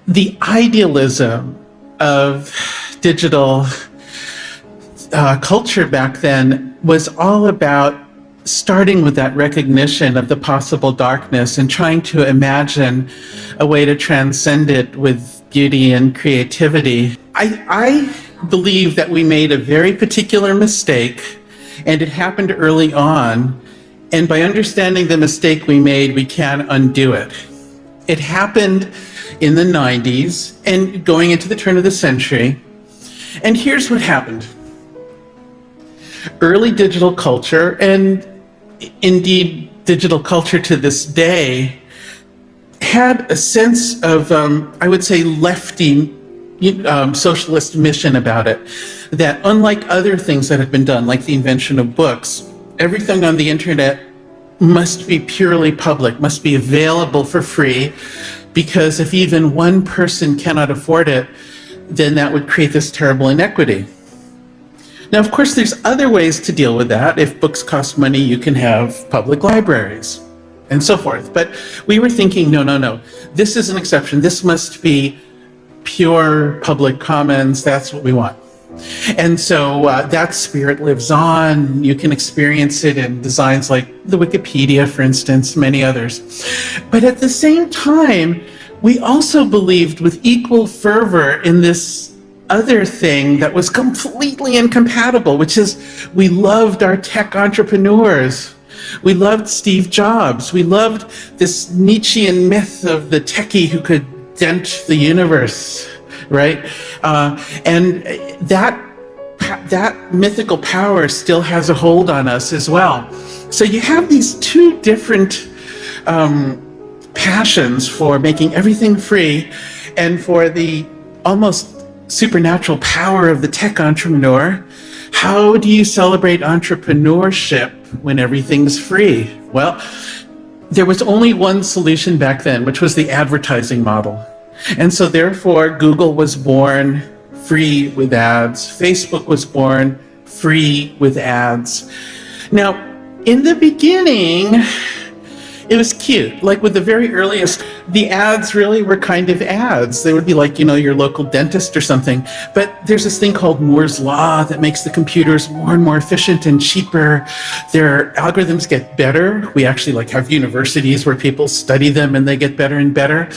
the idealism of digital culture back then was all about starting with that recognition of the possible darkness and trying to imagine a way to transcend it with beauty and creativity. I believe that we made a very particular mistake, and it happened early on. And by understanding the mistake we made, we can undo it. It happened in the 90s and going into the turn of the century. And here's what happened. Early digital culture, and indeed digital culture to this day, had a sense of, I would say, lefty socialist mission about it. That unlike other things that have been done, like the invention of books, everything on the internet must be purely public, must be available for free, because if even one person cannot afford it, then that would create this terrible inequity. Now, of course, there's other ways to deal with that. If books cost money, you can have public libraries and so forth. But we were thinking, no. This is an exception. This must be pure public commons. That's what we want. And so that spirit lives on. You can experience it in designs like the Wikipedia, for instance, many others. But at the same time, we also believed with equal fervor in this other thing that was completely incompatible, which is we loved our tech entrepreneurs. We loved Steve Jobs. We loved this Nietzschean myth of the techie who could dent the universe, right? And that mythical power still has a hold on us as well. So you have these two different passions for making everything free and for the almost supernatural power of the tech entrepreneur. How do you celebrate entrepreneurship when everything's free? Well, there was only one solution back then, which was the advertising model. And so therefore, Google was born free with ads. Facebook was born free with ads. Now, in the beginning, it was cute. Like with the very earliest, the ads really were kind of ads. They would be like, your local dentist or something. But there's this thing called Moore's Law that makes the computers more and more efficient and cheaper. Their algorithms get better. We actually have universities where people study them and they get better and better.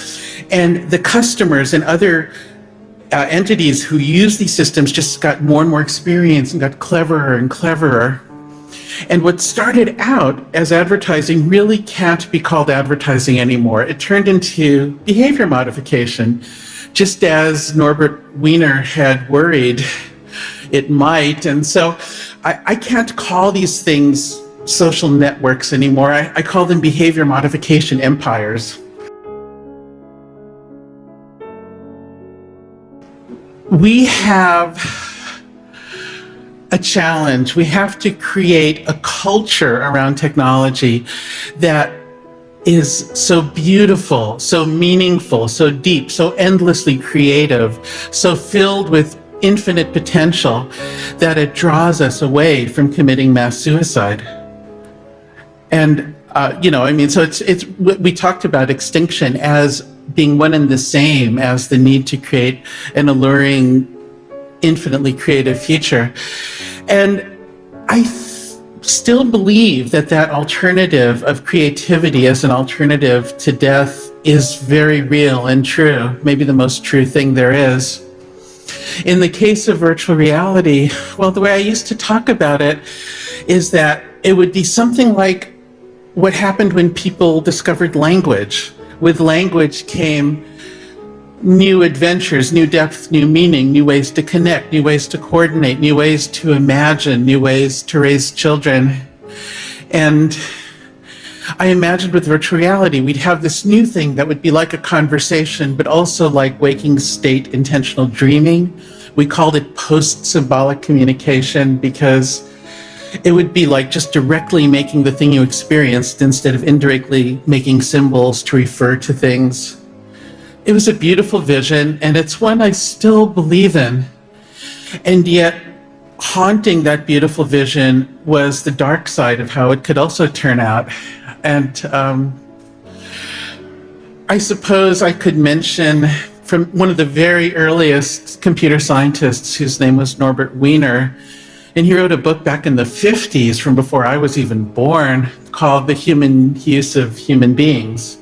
And the customers and other entities who use these systems just got more and more experience and got cleverer and cleverer. And what started out as advertising really can't be called advertising anymore. It turned into behavior modification, just as Norbert Wiener had worried it might. And so I can't call these things social networks anymore. I call them behavior modification empires. We have a challenge. We have to create a culture around technology that is so beautiful, so meaningful, so deep, so endlessly creative, so filled with infinite potential that it draws us away from committing mass suicide. And, so it's we talked about extinction as being one and the same as the need to create an alluring, infinitely creative future. And I still believe that alternative of creativity as an alternative to death is very real and true, maybe the most true thing there is. In the case of virtual reality, well, the way I used to talk about it is that it would be something like what happened when people discovered language. With language came new adventures, new depth, new meaning, new ways to connect, new ways to coordinate, new ways to imagine, new ways to raise children. And I imagined with virtual reality, we'd have this new thing that would be like a conversation, but also like waking state intentional dreaming. We called it post-symbolic communication because it would be like just directly making the thing you experienced instead of indirectly making symbols to refer to things. It was a beautiful vision, and it's one I still believe in. And yet, haunting that beautiful vision was the dark side of how it could also turn out. And I suppose I could mention from one of the very earliest computer scientists whose name was Norbert Wiener. And he wrote a book back in the 50s, from before I was even born, called The Human Use of Human Beings.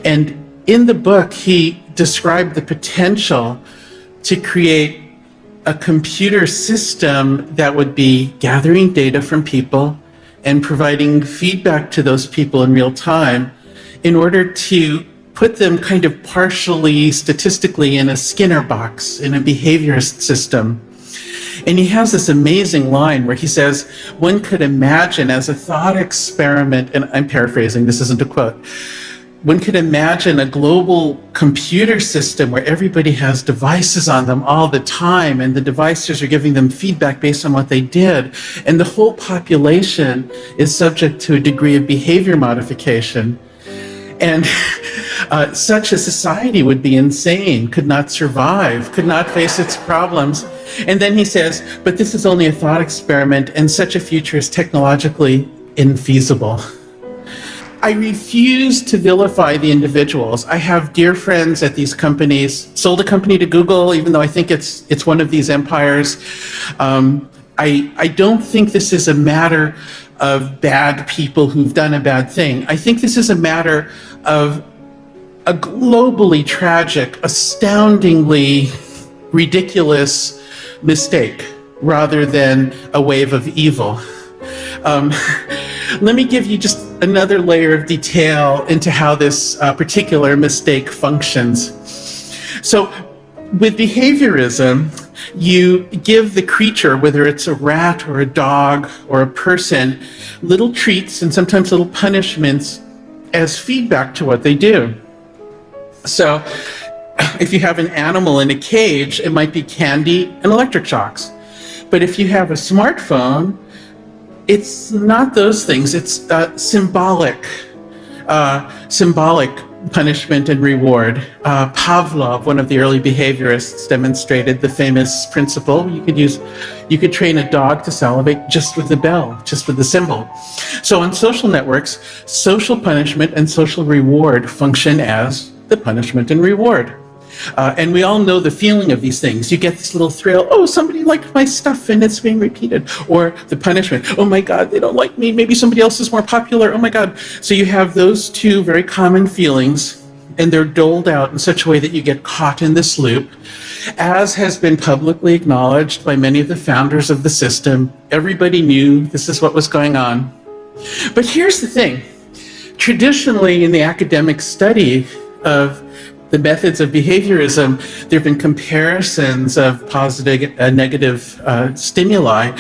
And in the book, he described the potential to create a computer system that would be gathering data from people and providing feedback to those people in real time in order to put them kind of partially statistically in a Skinner box, in a behaviorist system. And he has this amazing line where he says, one could imagine as a thought experiment, and I'm paraphrasing, this isn't a quote, one could imagine a global computer system where everybody has devices on them all the time, and the devices are giving them feedback based on what they did. And the whole population is subject to a degree of behavior modification. And such a society would be insane, could not survive, could not face its problems. And then he says, but this is only a thought experiment, and such a future is technologically infeasible. I refuse to vilify the individuals. I have dear friends at these companies, sold a company to Google, even though I think it's one of these empires. I don't think this is a matter of bad people who've done a bad thing. I think this is a matter of a globally tragic, astoundingly ridiculous mistake rather than a wave of evil. Let me give you just another layer of detail into how this particular mistake functions. So with behaviorism, you give the creature, whether it's a rat or a dog or a person, little treats and sometimes little punishments as feedback to what they do. So if you have an animal in a cage, it might be candy and electric shocks. But if you have a smartphone, it's not those things. It's symbolic punishment and reward. Pavlov, one of the early behaviorists, demonstrated the famous principle. You could train a dog to salivate just with the bell, just with the symbol. So on social networks, social punishment and social reward function as the punishment and reward. And we all know the feeling of these things. You get this little thrill, oh, somebody liked my stuff and it's being repeated. Or the punishment, oh my God, they don't like me, maybe somebody else is more popular, oh my God. So you have those two very common feelings, and they're doled out in such a way that you get caught in this loop. As has been publicly acknowledged by many of the founders of the system, everybody knew this is what was going on. But here's the thing. Traditionally, in the academic study of the methods of behaviorism, there have been comparisons of positive and negative stimuli.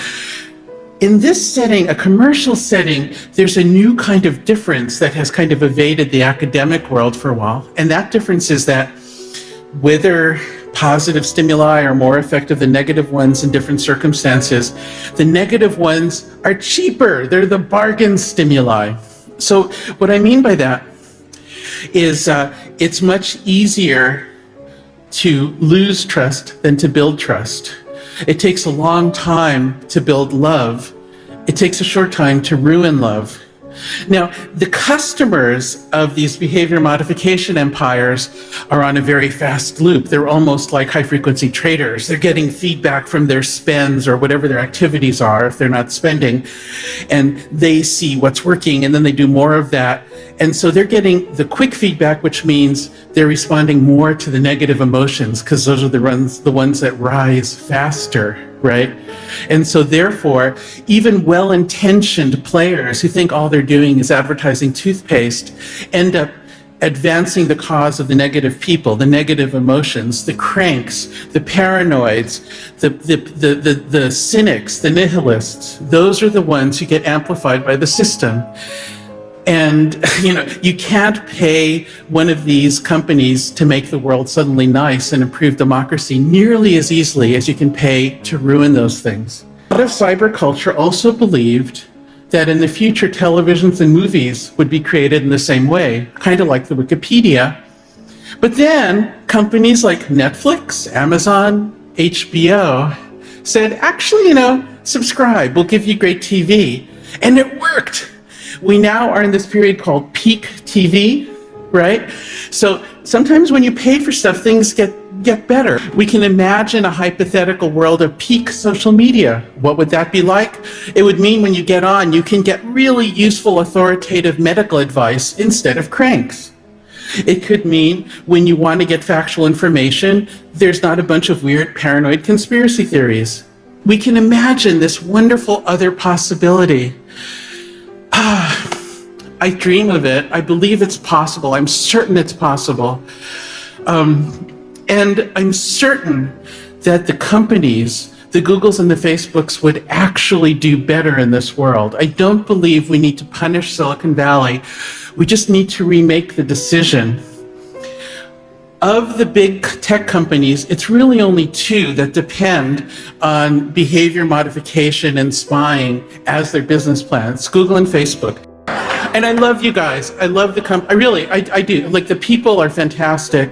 In this setting, a commercial setting, there's a new kind of difference that has kind of evaded the academic world for a while. And that difference is that whether positive stimuli are more effective than negative ones in different circumstances, the negative ones are cheaper. They're the bargain stimuli. So what I mean by that is it's much easier to lose trust than to build trust. It takes a long time to build love. It takes a short time to ruin love. Now, the customers of these behavior modification empires are on a very fast loop. They're almost like high-frequency traders. They're getting feedback from their spends or whatever their activities are if they're not spending, and they see what's working, and then they do more of that. And so they're getting the quick feedback, which means they're responding more to the negative emotions because those are the ones that rise faster, right? And so therefore, even well-intentioned players who think all they're doing is advertising toothpaste end up advancing the cause of the negative people, the negative emotions, the cranks, the paranoids, the cynics, the nihilists. Those are the ones who get amplified by the system. And you can't pay one of these companies to make the world suddenly nice and improve democracy nearly as easily as you can pay to ruin those things. A lot of cyber culture also believed that in the future televisions and movies would be created in the same way, kind of like the Wikipedia. But then companies like Netflix, Amazon, HBO said, actually, subscribe, we'll give you great TV. And it worked. We now are in this period called peak TV, right? So sometimes when you pay for stuff, things get better. We can imagine a hypothetical world of peak social media. What would that be like? It would mean when you get on, you can get really useful, authoritative medical advice instead of cranks. It could mean when you want to get factual information, there's not a bunch of weird paranoid conspiracy theories. We can imagine this wonderful other possibility. I dream of it. I believe it's possible. I'm certain it's possible. And I'm certain that the companies, the Googles and the Facebooks, would actually do better in this world. I don't believe we need to punish Silicon Valley. We just need to remake the decision. Of the big tech companies, it's really only two that depend on behavior modification and spying as their business plans, Google and Facebook. And I love you guys. I love the company. I do. Like, the people are fantastic.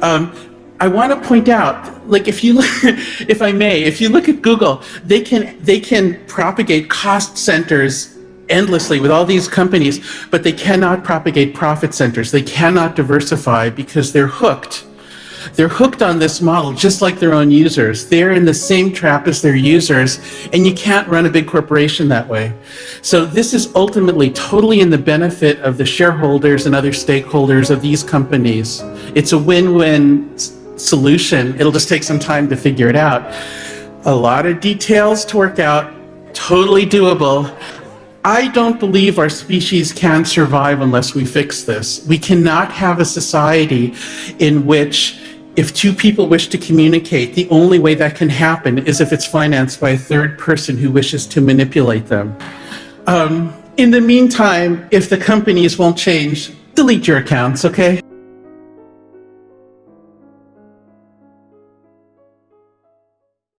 I want to point out, like, if you look at Google, they can propagate cost centers endlessly with all these companies, but they cannot propagate profit centers. They cannot diversify because they're hooked. They're hooked on this model just like their own users. They're in the same trap as their users, and you can't run a big corporation that way. So this is ultimately totally in the benefit of the shareholders and other stakeholders of these companies. It's a win-win solution. It'll just take some time to figure it out. A lot of details to work out, totally doable. I don't believe our species can survive unless we fix this. We cannot have a society in which, if two people wish to communicate, the only way that can happen is if it's financed by a third person who wishes to manipulate them. In the meantime, if the companies won't change, delete your accounts, okay?